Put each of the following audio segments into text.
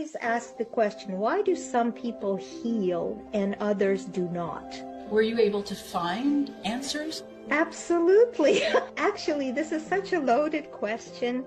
always ask the question, why do some people heal and others do not? Were you able to find answers? Absolutely. Actually, this is such a loaded question.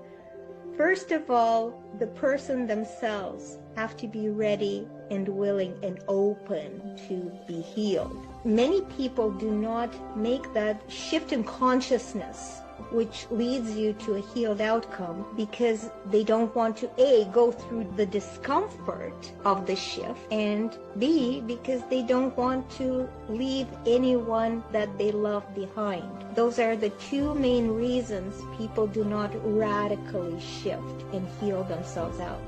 First of all, the person themselves have to be ready and willing and open to be healed. Many people do not make that shift in consciousness, which leads you to a healed outcome, because they don't want to A, go through the discomfort of the shift, and B, because they don't want to leave anyone that they love behind. Those are the two main reasons people do not radically shift and heal themselves out.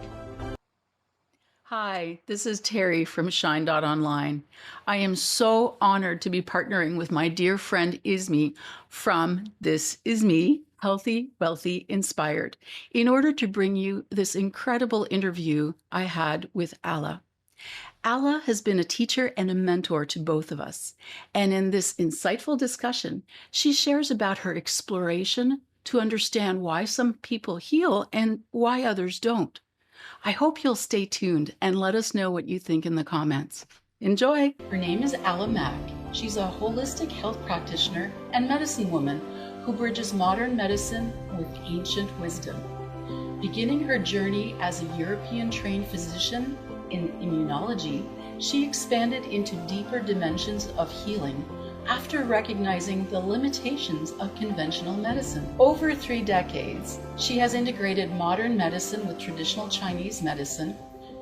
Hi, this is Terry from Shine.Online. I am so honored to be partnering with my dear friend Ismi from This Is Me, Healthy, Wealthy, Inspired, in order to bring you this incredible interview I had with Alla. Alla has been a teacher and a mentor to both of us, and in this insightful discussion, she shares about her exploration to understand why some people heal and why others don't. I hope you'll stay tuned and let us know what you think in the comments. Enjoy! Her name is Alla Mac. She's a holistic health practitioner and medicine woman who bridges modern medicine with ancient wisdom. Beginning her journey as a European-trained physician in immunology, she expanded into deeper dimensions of healing after recognizing the limitations of conventional medicine. Over 3 decades, she has integrated modern medicine with traditional Chinese medicine,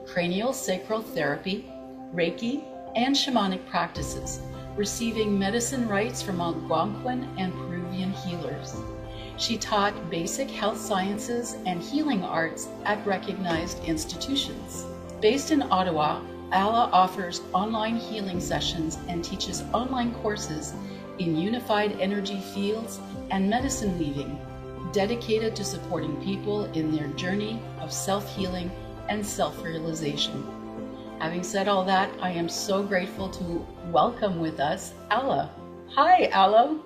CranioSacral Therapy, Reiki, and shamanic practices, receiving medicine rights from Algonquin and Peruvian healers. She taught basic health sciences and healing arts at recognized institutions. Based in Ottawa, Alla offers online healing sessions and teaches online courses in unified energy fields and medicine weaving, dedicated to supporting people in their journey of self-healing and self-realization. Having said all that, I am so grateful to welcome with us Alla. Hi, Alla.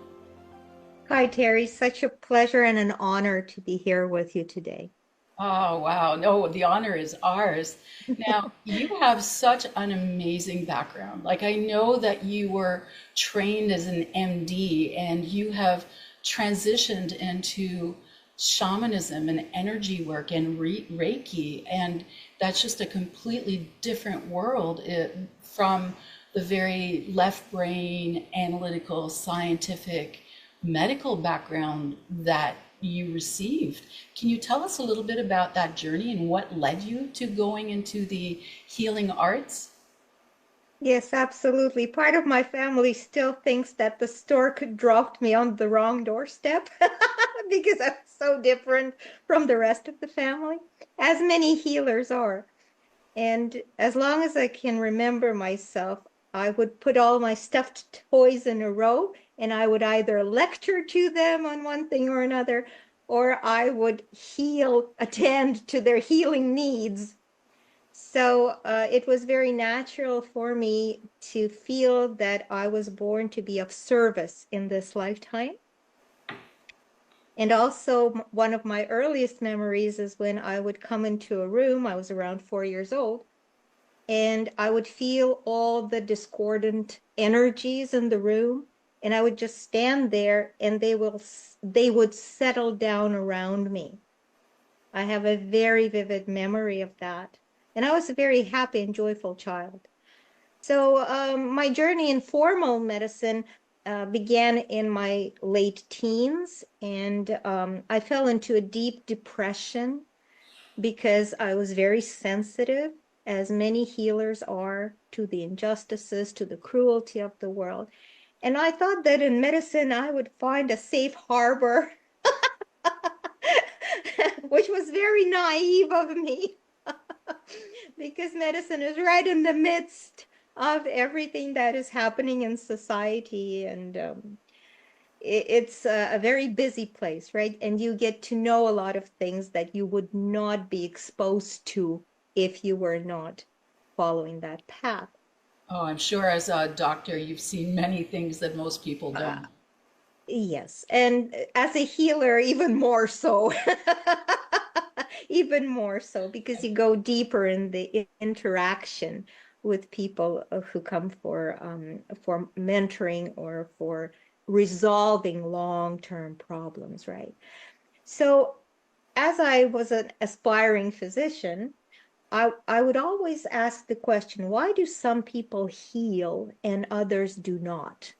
Hi, Terry. Such a pleasure and an honor to be here with you today. Oh, wow. No, the honor is ours. Now, you have such an amazing background. Like, I know that you were trained as an MD and you have transitioned into shamanism and energy work and Reiki, and that's just a completely different world from the very left brain, analytical, scientific, medical background that you received. Can you tell us a little bit about that journey and what led you to going into the healing arts? Yes, absolutely. Part of my family still thinks that the stork dropped me on the wrong doorstep because I'm so different from the rest of the family, as many healers are. And as long as I can remember myself, I would put all my stuffed toys in a row, and I would either lecture to them on one thing or another, or I would attend to their healing needs. So it was very natural for me to feel that I was born to be of service in this lifetime. And also, one of my earliest memories is when I would come into a room. I was around 4 years old, and I would feel all the discordant energies in the room, and I would just stand there, and they would settle down around me. I have a very vivid memory of that, and I was a very happy and joyful child. So my journey in formal medicine began in my late teens, and I fell into a deep depression because I was very sensitive, as many healers are, to the injustices, to the cruelty of the world. And I thought that in medicine I would find a safe harbor, which was very naive of me, because medicine is right in the midst of everything that is happening in society, and it's a very busy place, right? And you get to know a lot of things that you would not be exposed to if you were not following that path. Oh, I'm sure as a doctor, you've seen many things that most people don't. Yes, and as a healer, even more so. Even more so because you go deeper in the interaction with people who come for mentoring or for resolving long-term problems, right? So as I was an aspiring physician, I would always ask the question, why do some people heal and others do not?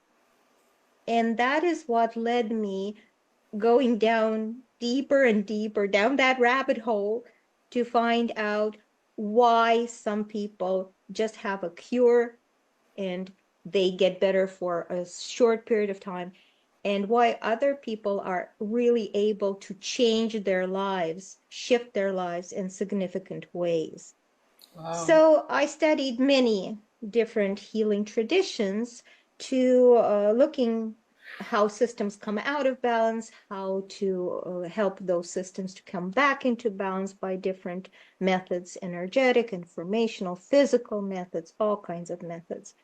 And that is what led me going down deeper and deeper down that rabbit hole to find out why some people just have a cure and they get better for a short period of time, and why other people are really able to change their lives, shift their lives in significant ways. Wow. So I studied many different healing traditions to looking how systems come out of balance, how to help those systems to come back into balance by different methods, energetic, informational, physical methods, all kinds of methods.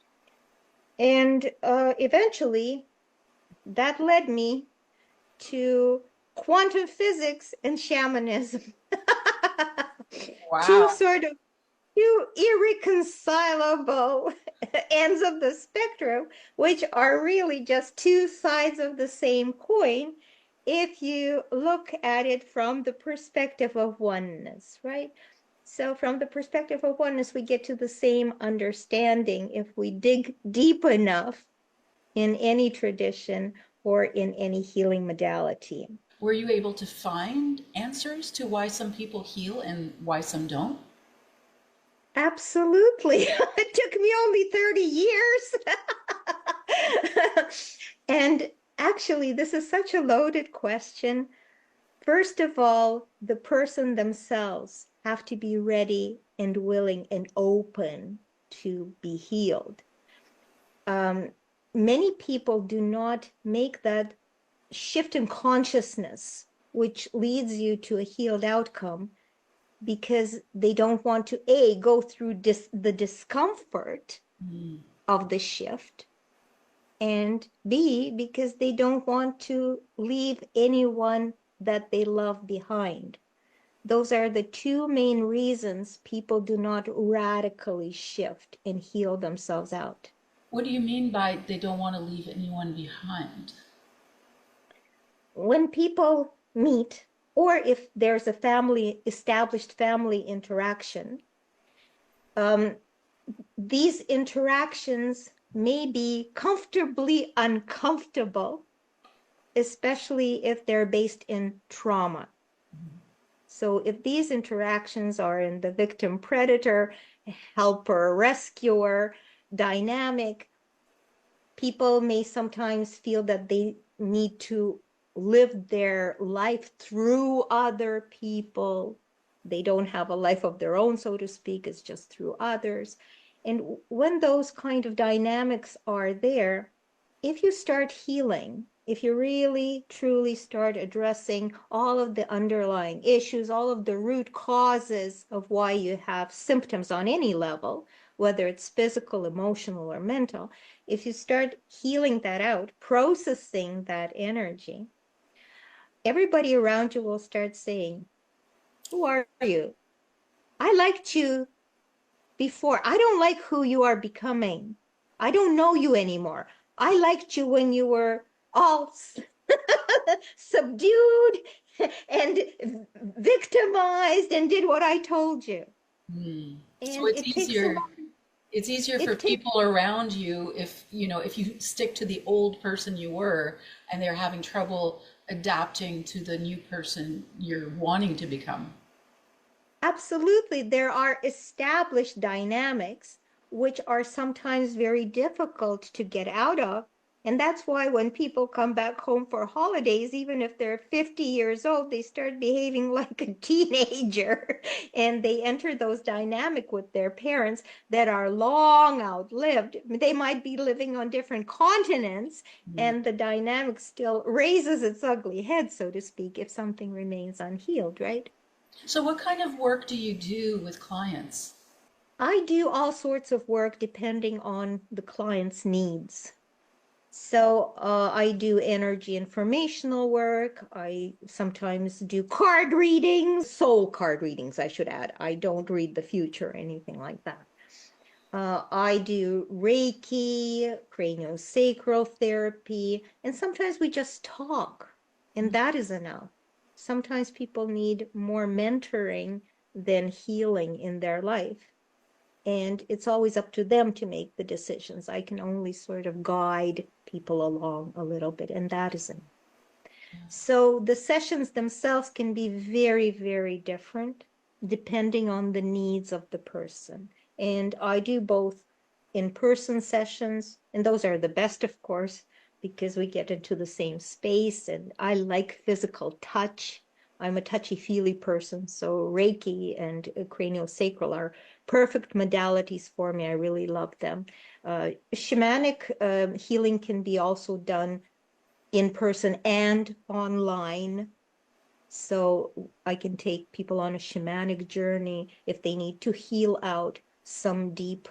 And eventually that led me to quantum physics and shamanism. Two Wow. sort of two irreconcilable ends of the spectrum, which are really just two sides of the same coin if you look at it from the perspective of oneness, right? So, from the perspective of oneness, we get to the same understanding if we dig deep enough in any tradition or in any healing modality. Were you able to find answers to why some people heal and why some don't? Absolutely. It took me only 30 years. And actually, this is such a loaded question. First of all, the person themselves have to be ready and willing and open to be healed. Um, Many people do not make that shift in consciousness, which leads you to a healed outcome because they don't want to go through the discomfort of the shift, and B, because they don't want to leave anyone that they love behind. Those are the two main reasons people do not radically shift and heal themselves out. What do you mean by they don't want to leave anyone behind? When people meet, or if there's a established family interaction, um, these interactions may be comfortably uncomfortable, especially if they're based in trauma. So if these interactions are in the victim predator, helper rescuer dynamic, people may sometimes feel that they need to live their life through other people. They don't have a life of their own, so to speak, it's just through others. And when those kind of dynamics are there, if you start healing, if you really truly start addressing all of the underlying issues, all of the root causes of why you have symptoms on any level, whether it's physical, emotional, or mental, if you start healing that out, processing that energy, everybody around you will start saying, who are you? I liked you before. I don't like who you are becoming. I don't know you anymore. I liked you when you were all subdued and victimized and did what I told you. So And it's it takes a easier. lot. It's easier for It takes people around you if, if you stick to the old person you were and they're having trouble adapting to the new person you're wanting to become. Absolutely. There are established dynamics which are sometimes very difficult to get out of. And that's why when people come back home for holidays, even if they're 50 years old, they start behaving like a teenager and they enter those dynamic with their parents that are long outlived. They might be living on different continents and the dynamic still raises its ugly head, so to speak, if something remains unhealed, right? So what kind of work do you do with clients? I do all sorts of work depending on the client's needs. So I do energy informational work. I sometimes do card readings, soul card readings, I should add. I don't read the future or anything like that. I do Reiki, craniosacral therapy, and sometimes we just talk, and that is enough. Sometimes people need more mentoring than healing in their life. And it's always up to them to make the decisions. I can only sort of guide people along a little bit, and that is enough. So the sessions themselves can be very, very different depending on the needs of the person. And I do both in-person sessions, and those are the best, of course, because we get into the same space, and I like physical touch. I'm a touchy-feely person, so Reiki and craniosacral are perfect modalities for me. I really love them. Shamanic healing can be also done in person and online. So I can take people on a shamanic journey if they need to heal out some deep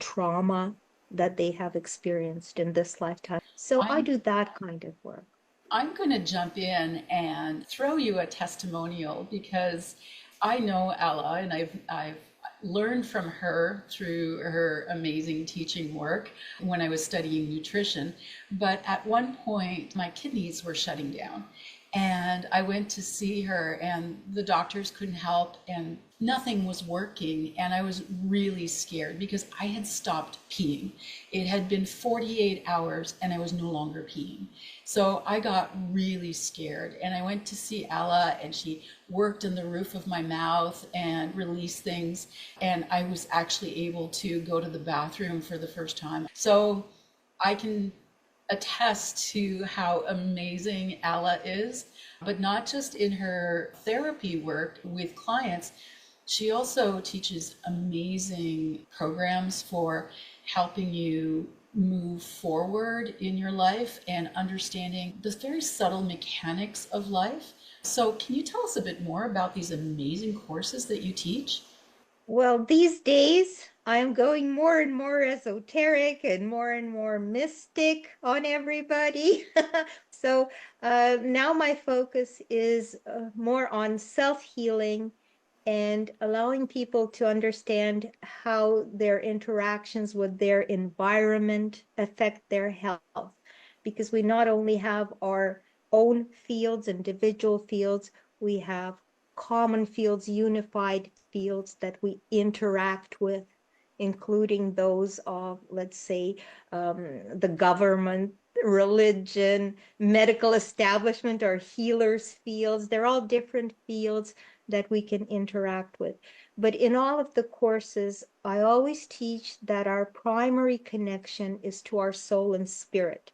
trauma that they have experienced in this lifetime. So I I'm do that kind of work. I'm going to jump in and throw you a testimonial because I know Ella and I've learned from her through her amazing teaching work when I was studying nutrition. But at one point, my kidneys were shutting down. And I went to see her, and the doctors couldn't help, and nothing was working. And I was really scared because I had stopped peeing. It had been 48 hours, and I was no longer peeing. So I got really scared, and I went to see Alla, and she worked in the roof of my mouth and released things. And I was actually able to go to the bathroom for the first time. So I can attest to how amazing Alla is, but not just in her therapy work with clients. She also teaches amazing programs for helping you move forward in your life and understanding the very subtle mechanics of life. So, can you tell us a bit more about these amazing courses that you teach? Well, these days I'm going more and more esoteric and more mystic on everybody. So now my focus is more on self-healing and allowing people to understand how their interactions with their environment affect their health. Because we not only have our own fields, individual fields, we have common fields, unified fields that we interact with, including those of, let's say, the government, religion, medical establishment, or healers' fields. They're all different fields that we can interact with. But in all of the courses, I always teach that our primary connection is to our soul and spirit.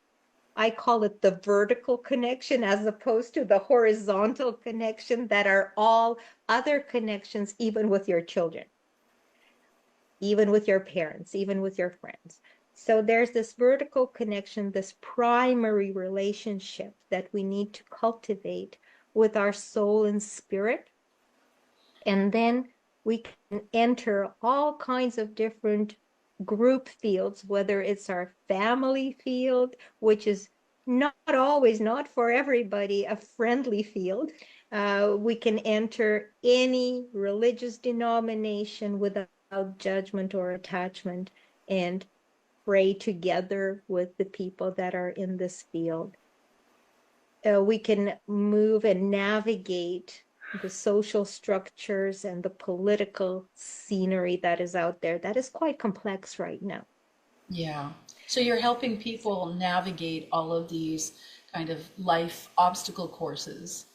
I call it the vertical connection as opposed to the horizontal connection that are all other connections, even with your children, even with your parents, even with your friends. So there's this vertical connection, this primary relationship that we need to cultivate with our soul and spirit. And then we can enter all kinds of different group fields, whether it's our family field, which is not always, not for everybody, a friendly field. We can enter any religious denomination without judgment or attachment and pray together with the people that are in this field. We can move and navigate the social structures and the political scenery that is out there. That is quite complex right now. Yeah. So you're helping people navigate all of these kind of life obstacle courses.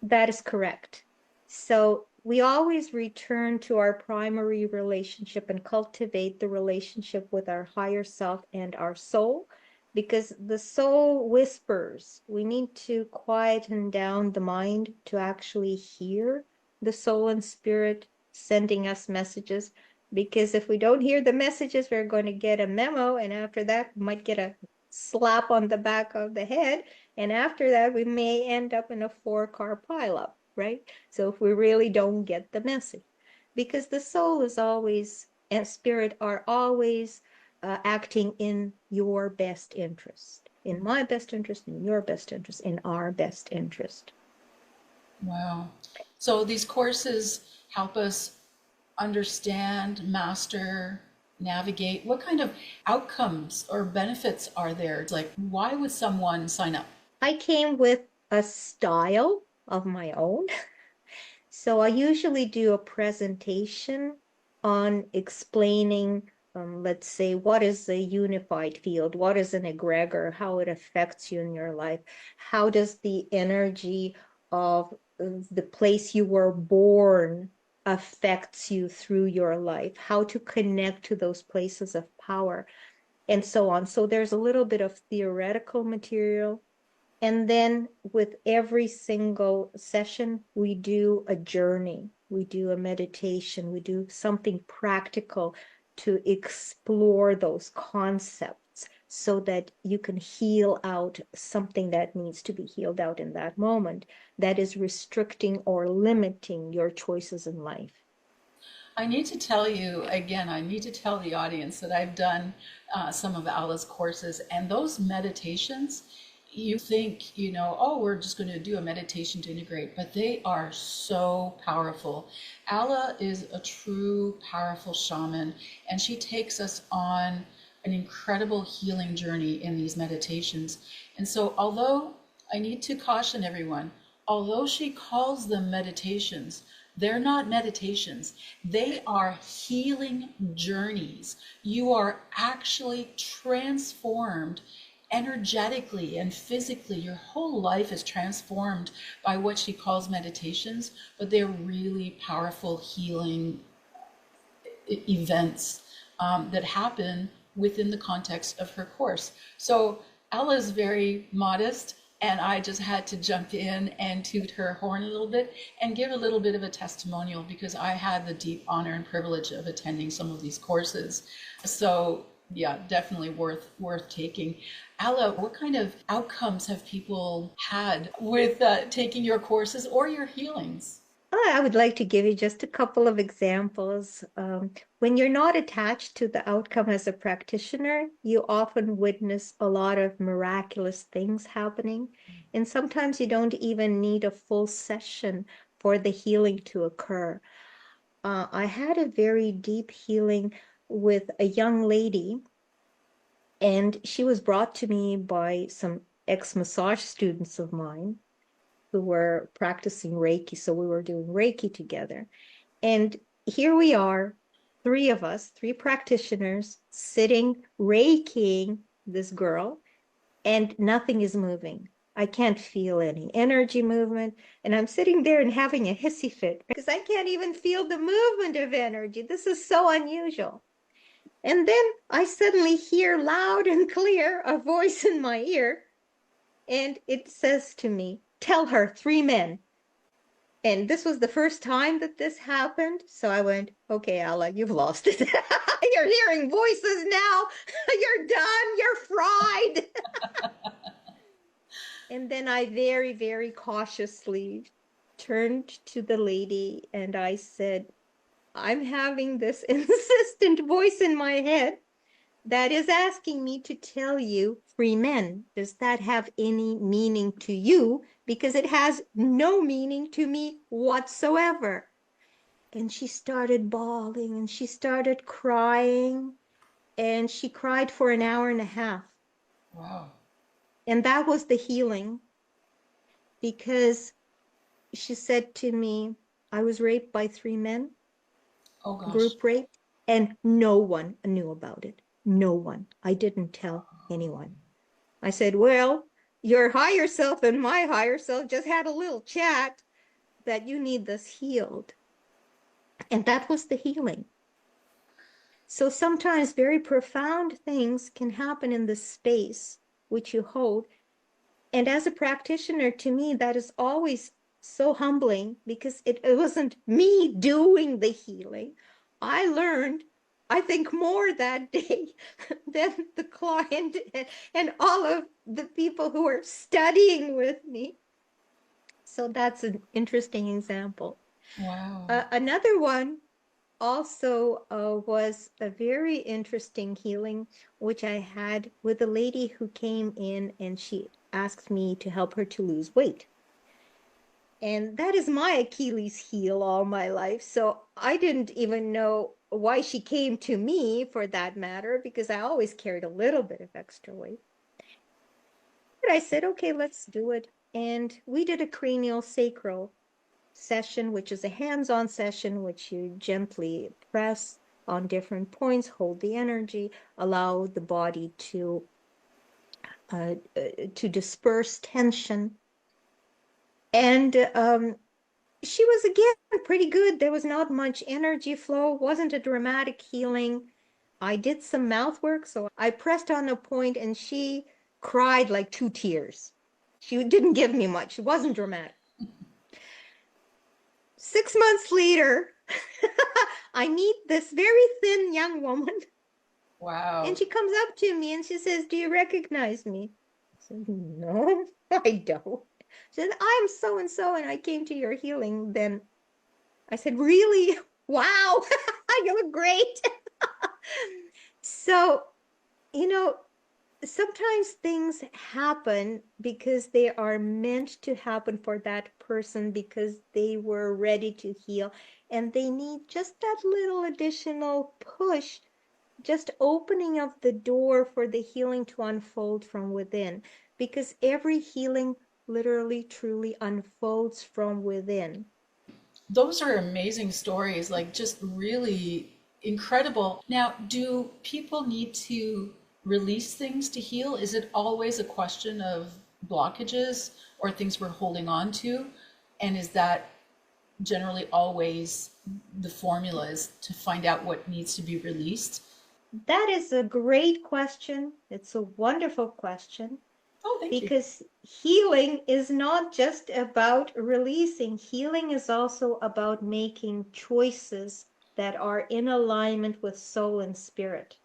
That is correct. So we always return to our primary relationship and cultivate the relationship with our higher self and our soul, because the soul whispers. We need to quieten down the mind to actually hear the soul and spirit sending us messages. Because if we don't hear the messages, we're going to get a memo, and after that, we might get a slap on the back of the head, and after that, we may end up in a 4-car pileup, right? So if we really don't get the message, because the soul is always and spirit are always acting in your best interest, in my best interest, in your best interest, in our best interest. Wow. So these courses help us understand, master, navigate. What kind of outcomes or benefits are there? It's like, why would someone sign up? I came with a style of my own. So I usually do a presentation on explaining, let's say, what is a unified field? What is an egregor? How it affects you in your life? How does the energy of the place you were born affects you through your life? How to connect to those places of power, and so on. So there's a little bit of theoretical material, and then with every single session, we do a journey, we do a meditation, we do something practical to explore those concepts so that you can heal out something that needs to be healed out in that moment that is restricting or limiting your choices in life. I need to tell you again, I need to tell the audience that I've done some of Alla's courses, and those meditations, you think, oh, we're just going to do a meditation to integrate, but they are so powerful. Alla is a true, powerful shaman, and she takes us on an incredible healing journey in these meditations. And so, although I need to caution everyone, although she calls them meditations, they're not meditations. They are healing journeys. You are actually transformed energetically and physically. Your whole life is transformed by what she calls meditations, but they're really powerful healing events that happen within the context of her course. So Ella is very modest, and I just had to jump in and toot her horn a little bit and give a little bit of a testimonial because I had the deep honor and privilege of attending some of these courses. So yeah, definitely worth taking. Alla, what kind of outcomes have people had with taking your courses or your healings? I would like to give you just a couple of examples. When you're not attached to the outcome as a practitioner, you often witness a lot of miraculous things happening. And sometimes you don't even need a full session for the healing to occur. I had a very deep healing with a young lady, and she was brought to me by some ex-massage students of mine who were practicing Reiki. So we were doing Reiki together. And here we are, three of us, three practitioners, sitting, Reikiing this girl, and nothing is moving. I can't feel any energy movement. And I'm sitting there and having a hissy fit because I can't even feel the movement of energy. This is so unusual. And then I suddenly hear loud and clear a voice in my ear, and it says to me, "Tell her 3 men." And this was the first time that this happened. So I went, okay, Alla, you've lost it. You're hearing voices now. You're done. You're fried. And then I very, very cautiously turned to the lady and I said, I'm having this insistent voice in my head that is asking me to tell you 3 men. Does that have any meaning to you? Because it has no meaning to me whatsoever. And she started bawling and she started crying, and she cried for an hour and a half. Wow. And that was the healing, because she said to me, I was raped by 3 men, Oh gosh. group rape, and no one knew about it. No one. I didn't tell anyone. I said, well, your higher self and my higher self just had a little chat that you need this healed. And that was the healing. So sometimes very profound things can happen in the space which you hold. And as a practitioner, to me, that is always so humbling because it wasn't me doing the healing. I learned, I think, more that day than the client and all of the people who were studying with me. So that's an interesting example. Wow. Another one, also was a very interesting healing, which I had with a lady who came in and she asked me to help her to lose weight. And that is my Achilles heel all my life. So I didn't even know why she came to me for that matter, because I always carried a little bit of extra weight. But I said, okay, let's do it. And we did a craniosacral session, which is a hands-on session, which you gently press on different points, hold the energy, allow the body to disperse tension. And she was again pretty good. There was not much energy flow, wasn't a dramatic healing. I did some mouth work, so I pressed on a point and she cried like 2 tears. She didn't give me much. It wasn't dramatic. 6 months later, I meet this very thin young woman. Wow. And she comes up to me and she says, "Do you recognize me?" I said, "No, I don't." She said, "I'm so and so, and I came to your healing." Then I said, "Really? Wow, you look great." So, you know, sometimes things happen because they are meant to happen for that person because they were ready to heal and they need just that little additional push, just opening of the door for the healing to unfold from within, because every healing literally truly unfolds from within. Those are amazing stories, like just really incredible. Now, do people need to release things to heal? Is it always a question of blockages or things we're holding on to? And is that generally always the formula is to find out what needs to be released? That is a great question. It's a wonderful question, Oh, thank you. because healing is not just about releasing. Healing is also about making choices that are in alignment with soul and spirit.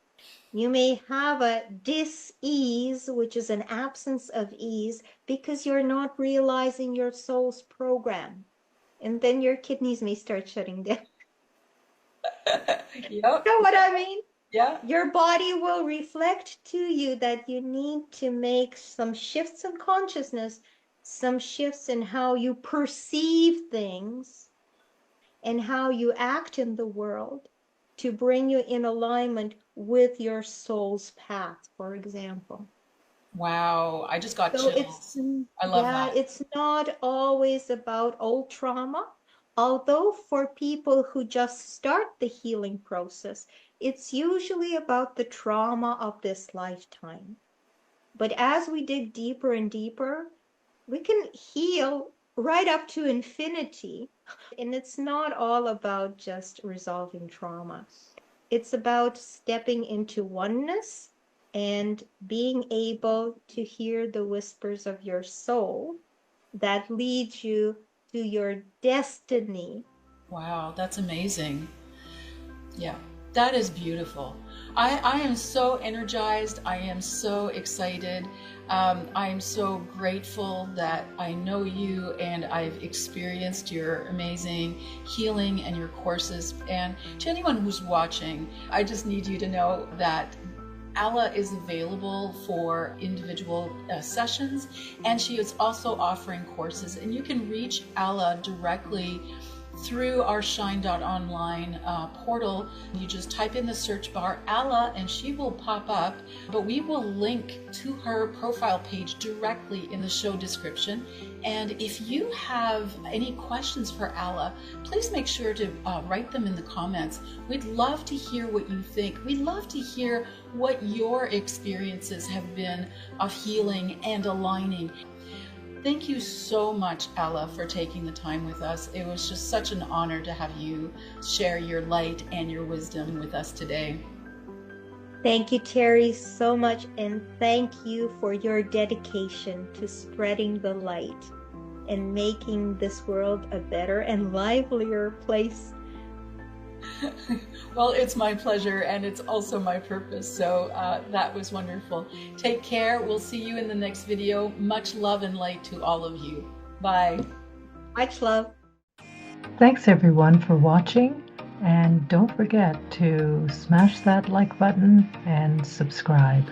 You may have a dis-ease, which is an absence of ease, because you're not realizing your soul's program. And then your kidneys may start shutting down. Yep. You know what I mean? Yeah. Your body will reflect to you that you need to make some shifts in consciousness, some shifts in how you perceive things and how you act in the world to bring you in alignment with your soul's path, for example. Wow. I just got So it's, chills. I love yeah, that. it's not always about old trauma. Although for people who just start the healing process, it's usually about the trauma of this lifetime. But as we dig deeper and deeper, we can heal right up to infinity. And it's not all about just resolving trauma. It's about stepping into oneness and being able to hear the whispers of your soul that leads you to your destiny. Wow, that's amazing. Yeah, that is beautiful. I am so energized. I am so excited. I am so grateful that I know you and I've experienced your amazing healing and your courses. And to anyone who's watching, I just need you to know that Alla is available for individual sessions, and she is also offering courses. And you can reach Alla directly through our Shine.Online portal. You just type in the search bar Alla and she will pop up, but we will link to her profile page directly in the show description. And if you have any questions for Alla, please make sure to write them in the comments. We'd love to hear what you think. We'd love to hear what your experiences have been of healing and aligning. Thank you so much, Alla, for taking the time with us. It was just such an honor to have you share your light and your wisdom with us today. Thank you, Terry, so much. And thank you for your dedication to spreading the light and making this world a better and livelier place. Well, it's my pleasure and it's also my purpose. So that was wonderful. Take care. We'll see you in the next video. Much love and light to all of you. Bye. Much love. Thanks everyone for watching. And don't forget to smash that like button and subscribe.